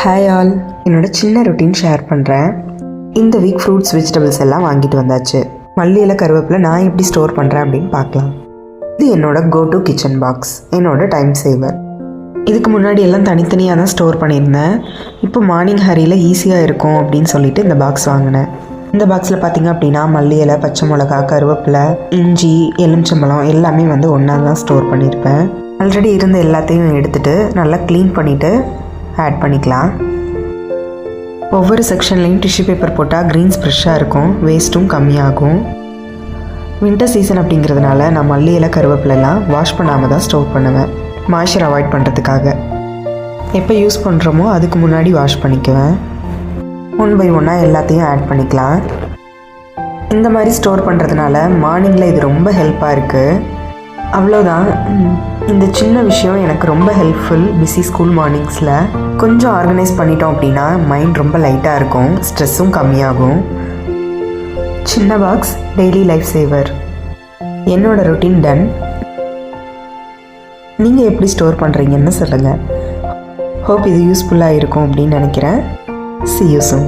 Hi all, என்னோட சின்ன routine share பண்ணுறேன். இந்த வீக் ஃப்ரூட்ஸ் வெஜிடபிள்ஸ் எல்லாம் வாங்கிட்டு வந்தாச்சு. மல்லியில் கருவேப்பிலை நான் எப்படி ஸ்டோர் பண்ணுறேன் அப்படின்னு பார்க்கலாம். இது என்னோட கோ டு கிச்சன் பாக்ஸ், என்னோட டைம் சேவர். இதுக்கு முன்னாடி எல்லாம் தனித்தனியாக தான் ஸ்டோர் பண்ணியிருந்தேன். இப்போ மார்னிங் ஹரியில் ஈஸியாக இருக்கும் அப்படின்னு சொல்லிட்டு இந்த பாக்ஸ் வாங்கினேன். இந்த பாக்ஸில் பார்த்திங்க அப்படின்னா மல்லி இலை, பச்சை மிளகா, கருவேப்பிலை, இஞ்சி, எலுமிச்சம்பழம் எல்லாமே ஒன்றா தான் ஸ்டோர் பண்ணியிருப்பேன். ஆல்ரெடி இருந்த எல்லாத்தையும் எடுத்துகிட்டு நல்லா க்ளீன் பண்ணிவிட்டு ஆட் பண்ணிக்கலாம். ஒவ்வொரு செக்ஷன்லேயும் டிஷ்யூ பேப்பர் போட்டால் க்ரீன்ஸ் ஃப்ரெஷ்ஷாக இருக்கும், வேஸ்ட்டும் கம்மியாகும். வின்டர் சீசன் அப்படிங்கிறதுனால நான் மல்லி இலை, கருவேப்பிலெல்லாம் வாஷ் பண்ணாமல் தான் ஸ்டோர் பண்ணுவேன், மாய்ச்சர் அவாய்ட் பண்ணுறதுக்காக. எப்போ யூஸ் பண்ணுறோமோ அதுக்கு முன்னாடி வாஷ் பண்ணிக்குவேன். 1 by 1 எல்லாத்தையும் ஆட் பண்ணிக்கலாம். இந்த மாதிரி ஸ்டோர் பண்ணுறதுனால மார்னிங்கில் இது ரொம்ப ஹெல்ப்பாக இருக்குது. அவ்வளோதான். இந்த சின்ன விஷயம் எனக்கு ரொம்ப ஹெல்ப்ஃபுல். பிஸி ஸ்கூல் மார்னிங்ஸில் கொஞ்சம் ஆர்கனைஸ் பண்ணிட்டோம் அப்படின்னா மைண்ட் ரொம்ப லைட்டாக இருக்கும், ஸ்ட்ரெஸ்ஸும் கம்மியாகும். சின்ன பாக்ஸ், டெய்லி லைஃப் சேவர். என்னோட ரொட்டீன் டன். நீங்கள் எப்படி ஸ்டோர் பண்ணுறீங்கன்னு சொல்லுங்கள். ஹோப் இது யூஸ்ஃபுல்லாக இருக்கும் அப்படின்னு நினைக்கிறேன். See you soon.